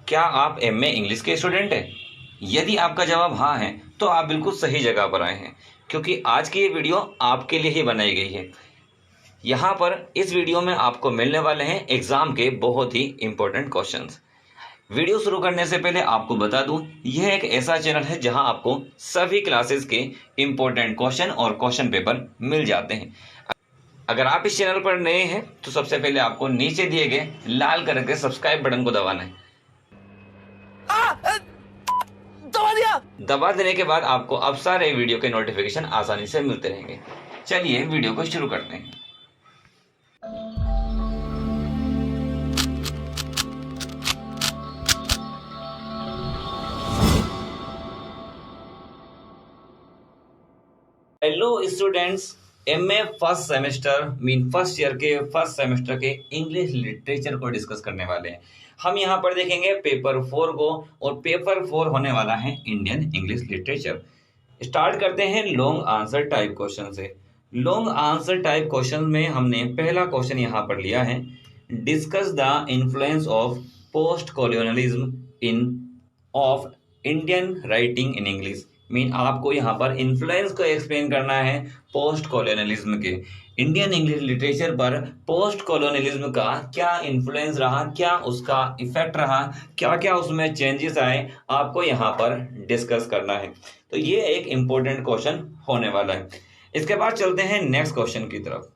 क्या आप MA English के स्टूडेंट हैं? यदि आपका जवाब हाँ है तो आप बिल्कुल सही जगह पर आए हैं, क्योंकि आज की ये वीडियो आपके लिए ही बनाई गई है। यहाँ पर इस वीडियो में आपको मिलने वाले हैं एग्जाम के बहुत ही इंपॉर्टेंट क्वेश्चंस। वीडियो शुरू करने से पहले आपको बता दूं, यह एक ऐसा चैनल है जहां आपको सभी क्लासेस के इंपॉर्टेंट क्वेश्चन और क्वेश्चन पेपर मिल जाते हैं। अगर आप इस चैनल पर नए हैं तो सबसे पहले आपको नीचे दिए गए लाल कलर के सब्सक्राइब बटन को दबाना है। दबा दिया। दबा देने के बाद आपको अब सारे वीडियो के नोटिफिकेशन आसानी से मिलते रहेंगे। चलिए वीडियो को शुरू करते हैं। Hello students, MA first semester first year के फर्स्ट सेमेस्टर के इंग्लिश लिटरेचर को डिस्कस करने वाले हैं। हम यहाँ पर देखेंगे पेपर 4 को, और पेपर 4 होने वाला है इंडियन इंग्लिश लिटरेचर। स्टार्ट करते हैं लॉन्ग आंसर टाइप क्वेश्चन से। लॉन्ग आंसर टाइप क्वेश्चन में हमने पहला क्वेश्चन यहाँ पर लिया है, discuss the influence of post colonialism in of Indian writing in English. आपको यहाँ पर इन्फ्लुएंस को एक्सप्लेन करना है पोस्ट कॉलोनियलिज्म के इंडियन इंग्लिश लिटरेचर पर। पोस्ट कॉलोनियलिज्म का क्या इन्फ्लुएंस रहा, क्या उसका इफेक्ट रहा, क्या क्या उसमें चेंजेस आए, आपको यहाँ पर डिस्कस करना है। तो ये एक इंपॉर्टेंट क्वेश्चन होने वाला है। इसके बाद चलते हैं नेक्स्ट क्वेश्चन की तरफ।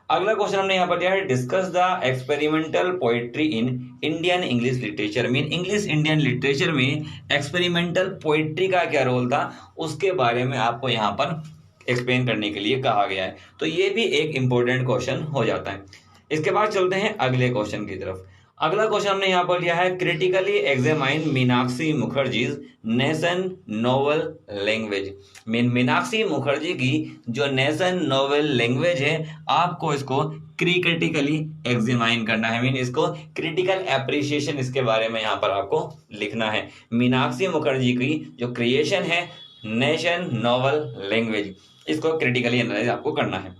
अगला क्वेश्चन हमने यहाँ पर दिया है, discuss the experimental poetry in Indian English literature. English Indian literature में एक्सपेरिमेंटल पोएट्री का क्या रोल था, उसके बारे में आपको यहाँ पर एक्सप्लेन करने के लिए कहा गया है। तो ये भी एक इंपॉर्टेंट क्वेश्चन हो जाता है। इसके बाद चलते हैं अगले क्वेश्चन की तरफ। अगला क्वेश्चन हमने यहाँ पर लिया है, critically examine Meenakshi Mukherjee's nation novel language. Meenakshi Mukherjee की जो नेशन नोवेल लैंग्वेज है, आपको इसको क्रिटिकली एग्जामाइन करना है। इसको क्रिटिकल एप्रिसिएशन इसके बारे में यहाँ पर आपको लिखना है। मीनाक्षी मुखर्जी की जो क्रिएशन है नेशन नोवेल लैंग्वेज, इसको क्रिटिकली एनालाइज आपको करना है।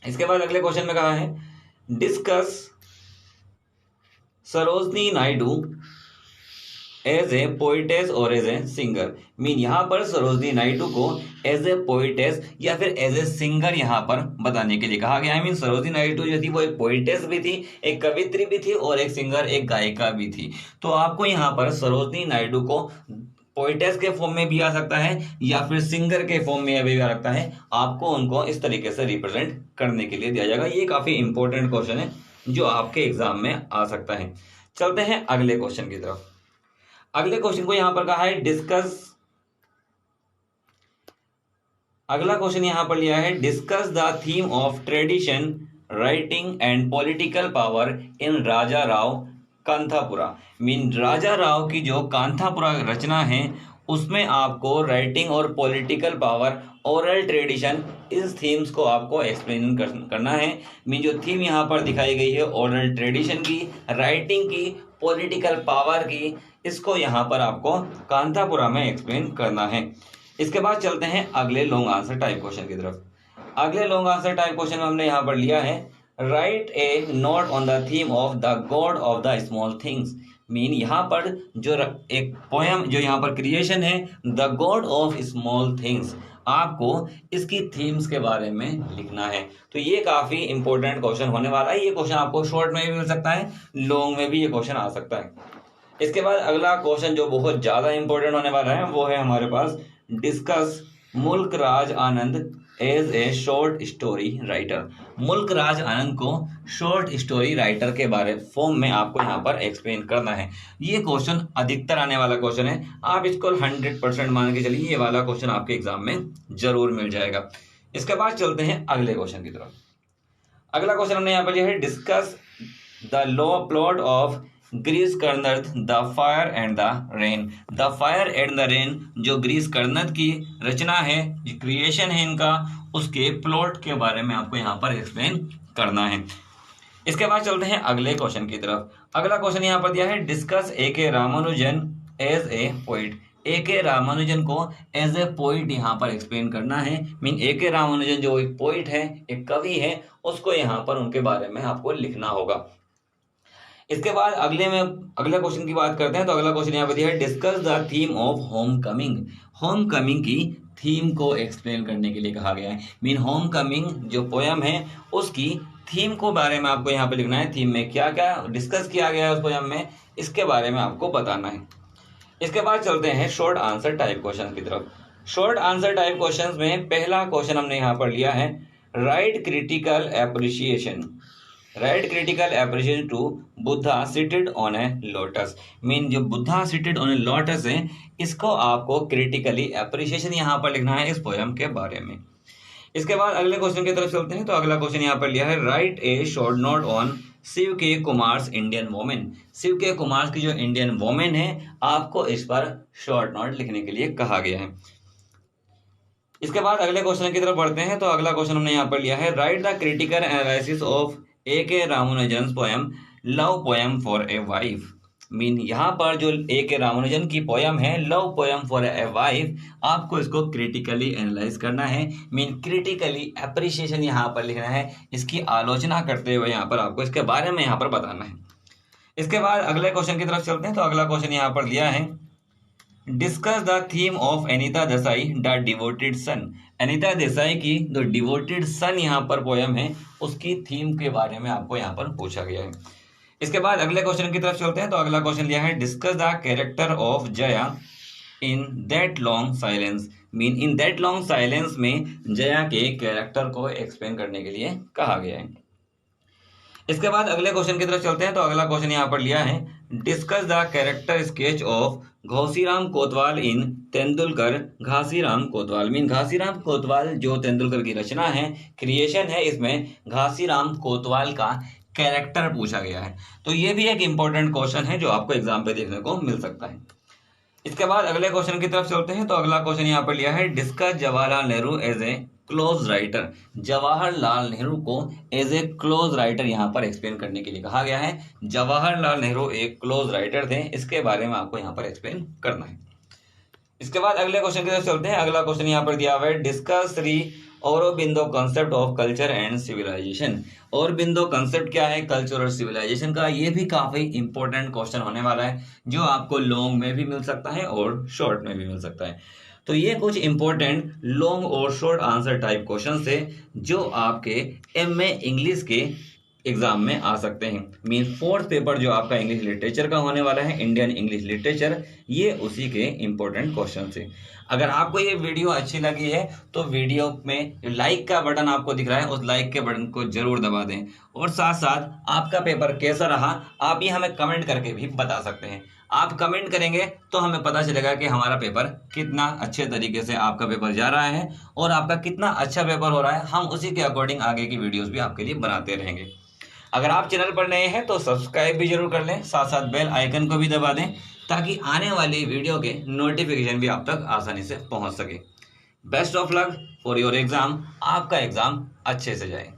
इसके बाद अगले क्वेश्चन में कहा है, discuss Sarojini Naidu as a poetess और एज ए सिंगर। यहाँ पर सरोजनी नायडू को एज ए पोइटेस या फिर एज ए सिंगर यहाँ पर बताने के लिए कहा गया है। सरोजनी नायडू जो थी वो एक पोइटेस भी थी, एक कवित्री भी थी, और एक सिंगर, एक गायिका भी थी। तो आपको यहाँ पर सरोजनी नायडू को पोइटेस के फॉर्म में भी आ सकता है या फिर सिंगर के फॉर्म में भी आ सकता है। आपको उनको इस तरीके से रिप्रेजेंट करने के लिए दिया जाएगा। ये काफी इंपॉर्टेंट क्वेश्चन है जो आपके एग्जाम में आ सकता है। चलते हैं अगले क्वेश्चन की तरफ। अगले क्वेश्चन को यहां पर कहा है, डिस्कस। अगला क्वेश्चन यहां पर लिया है, discuss the theme of tradition writing and political power in Raja Rao Kanthapura. Raja Rao की जो कांथापुरा रचना है उसमें आपको राइटिंग और पॉलिटिकल पावर, ओरल ट्रेडिशन, इस थीम्स को आपको एक्सप्लेन करना है। जो थीम यहाँ पर दिखाई गई है ओरल ट्रेडिशन की, राइटिंग की, पॉलिटिकल पावर की, इसको यहाँ पर आपको कांथापुरा में एक्सप्लेन करना है। इसके बाद चलते हैं अगले लॉन्ग आंसर टाइप क्वेश्चन की तरफ। अगले लॉन्ग आंसर टाइप क्वेश्चन में हमने यहाँ पर लिया है, write A note on the theme of the God of the small things. यहाँ पर जो एक पोयम जो यहाँ पर क्रिएशन है, the God of small things, आपको इसकी थीम्स के बारे में लिखना है। तो ये काफी इंपॉर्टेंट क्वेश्चन होने वाला है। ये क्वेश्चन आपको शॉर्ट में भी मिल सकता है, लॉन्ग में भी ये क्वेश्चन आ सकता है। इसके बाद अगला क्वेश्चन जो बहुत ज्यादा इंपॉर्टेंट होने वाला है वो है हमारे पास, discuss Mulk Raj Anand as a short story writer. Mulk Raj आनंद को शॉर्ट स्टोरी राइटर के बारे फॉर्म में आपको यहाँ पर एक्सप्लेन करना है। ये क्वेश्चन अधिकतर आने वाला क्वेश्चन है, आप इसको 100% मान के चलिए, ये वाला क्वेश्चन आपके एग्जाम में जरूर मिल जाएगा। इसके बाद चलते हैं अगले क्वेश्चन की तरफ। अगला क्वेश्चन हमने यहाँ पर लिया है, discuss the law plot of Girish Karnad the fire and the rain. The fire and the rain जो ग्रीस कर्नद की रचना है, क्रिएशन है इनका, उसके प्लॉट के बारे में आपको यहाँ पर एक्सप्लेन करना है। इसके बाद चलते हैं अगले क्वेश्चन की तरफ। अगला क्वेश्चन यहाँ पर दिया है, discuss A K. Ramanujan as a poet. A K. Ramanujan को एज ए पोइट यहाँ पर एक्सप्लेन करना है। ए.के. रामानुजन जो एक पोइट है, एक कवि है, उसको यहाँ पर उनके बारे में आपको लिखना होगा। इसके बाद अगले क्वेश्चन की बात करते हैं। तो अगला क्वेश्चन यहाँ पे दिया है, discuss the theme of home coming. Home coming की थीम को एक्सप्लेन करने के लिए कहा गया है। मीन होम कमिंग जो पोयम है उसकी थीम को बारे में आपको यहाँ पे लिखना है। थीम में क्या क्या डिस्कस किया गया है उस पोयम में, इसके बारे में आपको बताना है। इसके बाद चलते हैं शॉर्ट आंसर टाइप क्वेश्चन की तरफ। शॉर्ट आंसर टाइप क्वेश्चंस में पहला क्वेश्चन हमने यहाँ पर लिया है, write critical appreciation. Write critical appreciation to Buddha seated on a lotus. Mean जो Buddha seated on a lotus है, इसको आपको क्रिटिकली एप्रिसिएशन यहाँ पर लिखना है इस पोयम के बारे में। इसके बाद अगले क्वेश्चन की तरफ चलते हैं। तो अगला क्वेश्चन यहाँ पर लिया है, write a short note on Shiv K Kumar Indian women. Shiv K Kumar की जो इंडियन वोमेन है, आपको इस पर शॉर्ट नोट लिखने के लिए कहा गया है। इसके बाद अगले क्वेश्चन की तरफ बढ़ते हैं। तो अगला क्वेश्चन हमने यहाँ पर लिया है, right the critical analysis of A.K. Ramanujan poem love poem for a wife. Mean यहाँ पर जो A.K. रामानुजन की पोयम है love poem for a wife, आपको इसको क्रिटिकली एनालाइज करना है। मीन क्रिटिकली एप्रिसिएशन यहाँ पर लिखना है, इसकी आलोचना करते हुए यहाँ पर आपको इसके बारे में यहाँ पर बताना है। इसके बाद अगले क्वेश्चन की तरफ चलते हैं। तो अगला क्वेश्चन यहाँ पर दिया है, discuss the theme of Anita Desai the devoted son. Anita Desai की जो डिवोटेड सन यहाँ पर पोयम है, उसकी थीम के बारे में आपको यहाँ पर पूछा गया है। इसके बाद अगले क्वेश्चन की तरफ चलते हैं। तो अगला क्वेश्चन लिया है, discuss the character of Jaya in that long silence. Mean in that long silence में जया के कैरेक्टर को एक्सप्लेन करने के लिए कहा गया है। इसके बाद अगले क्वेश्चन की तरफ चलते हैं। तो अगला क्वेश्चन यहाँ पर लिया है, discuss the character sketch of Ghasiram Kotwal in Tendulkar. Ghasiram Kotwal mean Ghasiram कोतवाल जो तेंदुलकर की रचना है, क्रिएशन है, इसमें घासीराम कोतवाल का कैरेक्टर पूछा गया है। तो ये भी एक इंपॉर्टेंट क्वेश्चन है जो आपको एग्जाम पे देखने को मिल सकता है। इसके बाद अगले क्वेश्चन की तरफ चलते हैं। तो अगला क्वेश्चन यहाँ पर लिया है, discuss Jawaharlal Nehru as a close writer. Jawaharlal Nehru को एज ए क्लोज राइटर यहाँ पर एक्सप्लेन करने के लिए कहा गया है। जवाहरलाल नेहरू एक क्लोज राइटर थे, इसके बारे में आपको यहाँ पर एक्सप्लेन करना है। इसके बाद अगले क्वेश्चन की तरफ चलते हैं। अगला क्वेश्चन यहाँ पर दिया हुआ है, discuss Shri Aurobindo concept of culture and civilisation. Aurobindo concept क्या है कल्चर और सिविलाइजेशन का, ये भी काफी इंपॉर्टेंट क्वेश्चन होने वाला है, जो आपको लॉन्ग में भी मिल सकता है और शॉर्ट में भी मिल सकता है। तो ये कुछ इंपॉर्टेंट लॉन्ग और शॉर्ट आंसर टाइप क्वेश्चन थे जो आपके MA इंग्लिश के एग्जाम में आ सकते हैं। मीन फोर्थ पेपर जो आपका इंग्लिश लिटरेचर का होने वाला है, इंडियन इंग्लिश लिटरेचर, ये उसी के इंपॉर्टेंट क्वेश्चन थे। अगर आपको ये वीडियो अच्छी लगी है तो वीडियो में लाइक का बटन आपको दिख रहा है, उस लाइक के बटन को जरूर दबा दें। और साथ साथ आपका पेपर कैसा रहा आप ये हमें कमेंट करके भी बता सकते हैं। आप कमेंट करेंगे तो हमें पता चलेगा कि हमारा पेपर कितना अच्छे तरीके से आपका पेपर जा रहा है और आपका कितना अच्छा पेपर हो रहा है। हम उसी के अकॉर्डिंग आगे की वीडियोस भी आपके लिए बनाते रहेंगे। अगर आप चैनल पर नए हैं तो सब्सक्राइब भी जरूर कर लें, साथ साथ बेल आइकन को भी दबा दें, ताकि आने वाली वीडियो के नोटिफिकेशन भी आप तक आसानी से पहुंच सके। Best of luck for your exam. आपका एग्जाम अच्छे से जाए।